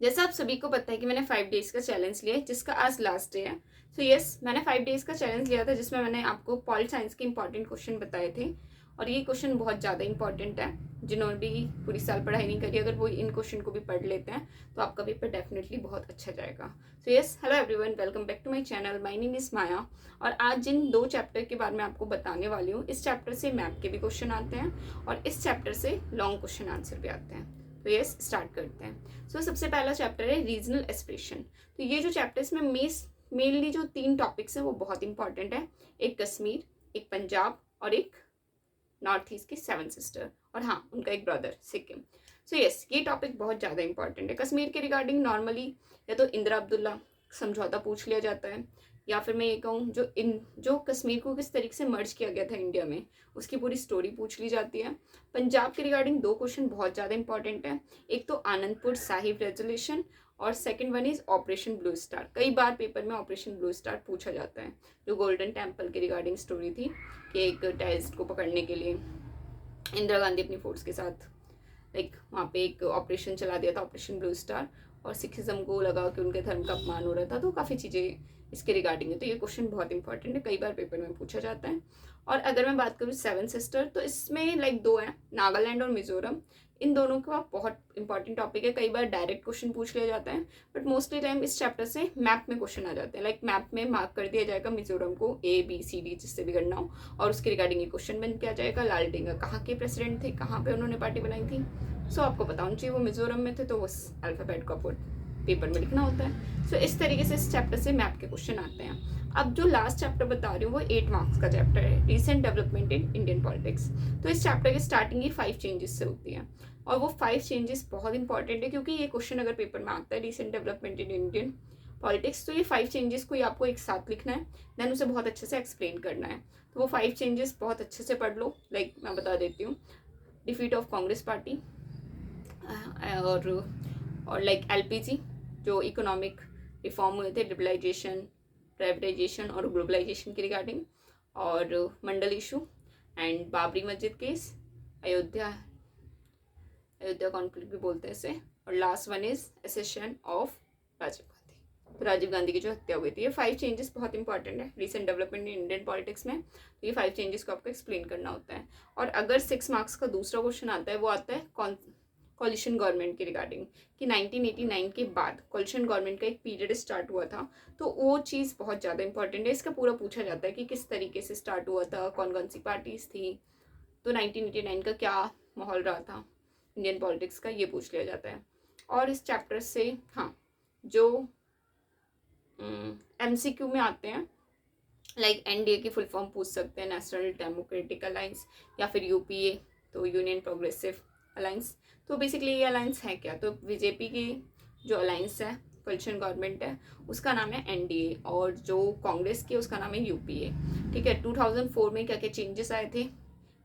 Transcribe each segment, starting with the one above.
जैसा आप सभी को पता है कि मैंने 5 डेज़ का चैलेंज लिया है, जिसका आज लास्ट डे है। सो यस, मैंने 5 डेज़ का चैलेंज लिया था, जिसमें मैंने आपको पॉल साइंस के इंपॉर्टेंट क्वेश्चन बताए थे। और ये क्वेश्चन बहुत ज़्यादा इंपॉर्टेंट है। जिन्होंने भी पूरी साल पढ़ाई नहीं करी, अगर वो इन क्वेश्चन को भी पढ़ लेते हैं तो आपका पेपर डेफिनेटली बहुत अच्छा जाएगा। So yes, hello everyone, welcome back to my channel. My name is Maya. और आज जिन 2 चैप्टर के बारे में आपको बताने वाली हूँ, इस चैप्टर से मैथ के भी क्वेश्चन आते हैं और इस चैप्टर से लॉन्ग क्वेश्चन आंसर भी आते हैं। तो यस, स्टार्ट करते हैं। सबसे पहला चैप्टर है रीजनल एस्पिरेशन। तो ये जो चैप्टर, इसमें मेनली जो 3 टॉपिक्स हैं वो बहुत इंपॉर्टेंट है। एक कश्मीर, एक पंजाब और एक नॉर्थ ईस्ट की 7 सिस्टर, और हाँ, उनका एक ब्रदर सिक्किम। यस, ये टॉपिक बहुत ज़्यादा इंपॉर्टेंट है। कश्मीर के रिगार्डिंग नॉर्मली या तो इंदिरा अब्दुल्ला समझौता पूछ लिया जाता है, या फिर मैं ये कहूँ जो कश्मीर को किस तरीके से मर्ज किया गया था इंडिया में, उसकी पूरी स्टोरी पूछ ली जाती है। पंजाब के रिगार्डिंग 2 क्वेश्चन बहुत ज़्यादा इंपॉर्टेंट है। एक तो आनंदपुर साहिब रेजोल्यूशन, और second one is operation blue star. कई बार पेपर में ऑपरेशन ब्लू स्टार पूछा जाता है, जो गोल्डन टेम्पल के रिगार्डिंग स्टोरी थी कि एक टेररिस्ट को पकड़ने के लिए इंदिरा गांधी अपनी फोर्स के साथ वहाँ पे एक ऑपरेशन चला दिया था, ऑपरेशन ब्लू स्टार, और सिखिज्म को लगा कि उनके धर्म का अपमान हो रहा था। तो काफ़ी चीज़ें इसके रिगार्डिंग है। तो ये क्वेश्चन बहुत इंपॉर्टेंट है, कई बार पेपर में पूछा जाता है। और अगर मैं बात करूँ 7 सिस्टर, तो इसमें 2 हैं, नागालैंड और मिजोरम। इन दोनों का बहुत इंपॉर्टेंट टॉपिक है। कई बार डायरेक्ट क्वेश्चन पूछ लिया जाता है, बट मोस्टली टाइम इस चैप्टर से मैप में क्वेश्चन आ जाते हैं। मैप में मार्क कर दिया जाएगा मिजोरम को ABCD जिससे भी करना हो, और उसके रिगार्डिंग ये क्वेश्चन बन के आ जाएगा। लालडेंगा कहाँ के प्रेसिडेंट थे, कहाँ पे उन्होंने पार्टी बनाई थी। आपको पता होना चाहिए वो मिजोरम में थे, तो उस अल्फ़ाबेट को आपको पेपर में लिखना होता है। इस तरीके से इस चैप्टर से मैप के क्वेश्चन आते हैं। अब जो लास्ट चैप्टर बता रही हूँ वो 8 मार्क्स का चैप्टर है, recent development in Indian politics. तो इस चैप्टर की स्टार्टिंग ही 5 चेंजेस से होती है, और वो 5 चेंजेस बहुत इंपॉर्टेंट है, क्योंकि ये क्वेश्चन अगर पेपर में आता है recent development in Indian politics, तो ये 5 चेंजेस को ही आपको एक साथ लिखना है, देन उसे बहुत अच्छे से एक्सप्लेन करना है। तो वो 5 चेंजेस बहुत अच्छे से पढ़ लो। मैं बता देती हूँ। डिफीट ऑफ कांग्रेस पार्टी, और LPG, जो इकोनॉमिक रिफॉर्म हुए थे, लिबरलाइजेशन, प्राइवेटाइजेशन और ग्लोबलाइजेशन के रिगार्डिंग, और मंडल इशू, एंड बाबरी मस्जिद केस, अयोध्या कॉन्फ्लिक्ट भी बोलते हैं इसे, और last one is assassination of Rajiv Gandhi. तो राजीव गांधी की जो हत्या हुई थी। ये 5 चेंजेस बहुत इंपॉर्टेंट है recent development in Indian politics में। तो ये 5 चेंजेस को आपको एक्सप्लेन करना होता है। और अगर 6 मार्क्स का दूसरा क्वेश्चन आता है, वो आता है कॉलिशन गवर्नमेंट के रिगार्डिंग, कि 1989 के बाद कॉलिशन गवर्नमेंट का एक पीरियड स्टार्ट हुआ था। तो वो चीज़ बहुत ज़्यादा इंपॉर्टेंट है। इसका पूरा पूछा जाता है कि किस तरीके से स्टार्ट हुआ था, कौन कौन सी पार्टीज थी, तो 1989 का क्या माहौल रहा था इंडियन पॉलिटिक्स का, ये पूछ लिया जाता है। और इस चैप्टर से हाँ, जो MCQ में आते हैं, NDA की फुल फॉर्म पूछ सकते हैं, नेशनल डेमोक्रेटिक अलायंस, या फिर UPA, तो यूनियन प्रोग्रेसिव अलायंस। तो बेसिकली ये अलायंस है क्या, तो बीजेपी की जो अलायंस है, कोalition गवर्नमेंट है, उसका नाम है NDA, और जो कांग्रेस की उसका नाम है UPA। ठीक है। 2004 में क्या क्या चेंजेस आए थे,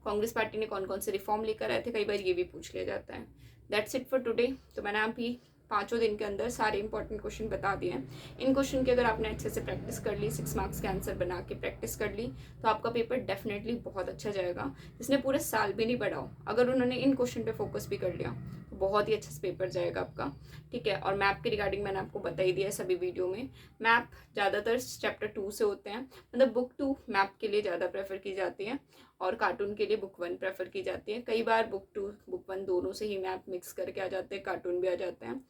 कांग्रेस पार्टी ने कौन कौन से रिफॉर्म लेकर आए थे, कई बार ये भी पूछ लिया जाता है। That's it for today. तो मैंने अभी 5 दिन के अंदर सारे इंपॉर्टेंट क्वेश्चन बता दिए हैं। इन क्वेश्चन की अगर आपने अच्छे से प्रैक्टिस कर ली, 6 मार्क्स के आंसर बना के प्रैक्टिस कर ली, तो आपका पेपर डेफिनेटली बहुत अच्छा जाएगा। जिसने पूरे साल भी नहीं पढ़ा हो, अगर उन्होंने इन क्वेश्चन पे फोकस भी कर लिया, तो बहुत ही अच्छा से पेपर जाएगा आपका। ठीक है। और मैप के रिगार्डिंग मैंने आपको बता ही दिया है सभी वीडियो में। मैप ज़्यादातर चैप्टर 2 से होते हैं, मतलब बुक 2 मैप के लिए ज़्यादा प्रेफर की जाती है, और कार्टून के लिए बुक 1 प्रेफर की जाती है। कई बार बुक 2 बुक 1 दोनों से ही मैप मिक्स करके आ जाते हैं, कार्टून भी आ जाते हैं।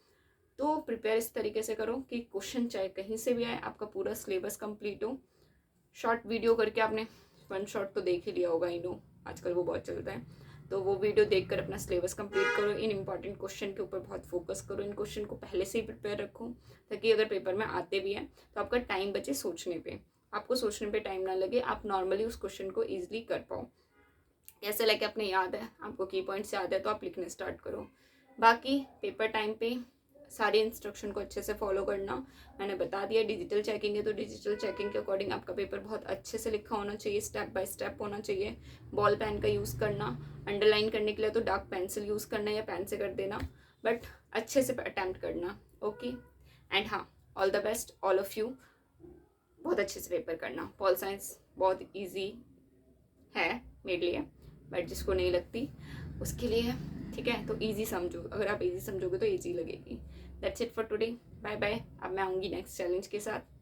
तो प्रिपेयर इस तरीके से करो कि क्वेश्चन चाहे कहीं से भी आए, आपका पूरा सिलेबस कंप्लीट हो। शॉर्ट वीडियो करके आपने 1 शॉट तो देख ही लिया होगा, आई नो आजकल वो बहुत चलता है। तो वो वीडियो देखकर अपना सिलेबस कंप्लीट करो। इन इंपॉर्टेंट क्वेश्चन के ऊपर बहुत फोकस करो। इन क्वेश्चन को पहले से ही प्रिपेयर रखो, ताकि अगर पेपर में आते भी हैं तो आपका टाइम बचे सोचने पे, आपको सोचने पे टाइम ना लगे, आप नॉर्मली उस क्वेश्चन को ईजिली कर पाओ। ऐसे अपने याद है, आपको की पॉइंट्स याद है, तो आप लिखने स्टार्ट करो। बाकी पेपर टाइम पे सारे इंस्ट्रक्शन को अच्छे से फॉलो करना। मैंने बता दिया, डिजिटल चेकिंग है तो डिजिटल चेकिंग के अकॉर्डिंग आपका पेपर बहुत अच्छे से लिखा होना चाहिए, स्टेप बाय स्टेप होना चाहिए। बॉल पेन का यूज़ करना, अंडरलाइन करने के लिए तो डार्क पेंसिल यूज़ करना या पेन से कर देना, बट अच्छे से अटैम्प्ट करना। ओके। एंड हाँ, all the best all of you. बहुत अच्छे से पेपर करना। पॉल साइंस बहुत ईजी है मेरे लिए, बट जिसको नहीं लगती उसके लिए ठीक है, तो ईजी समझो, अगर आप ईजी समझोगे तो ईजी लगेगी। That's it for today, bye bye. अब मैं आऊँगी नेक्स्ट चैलेंज के साथ।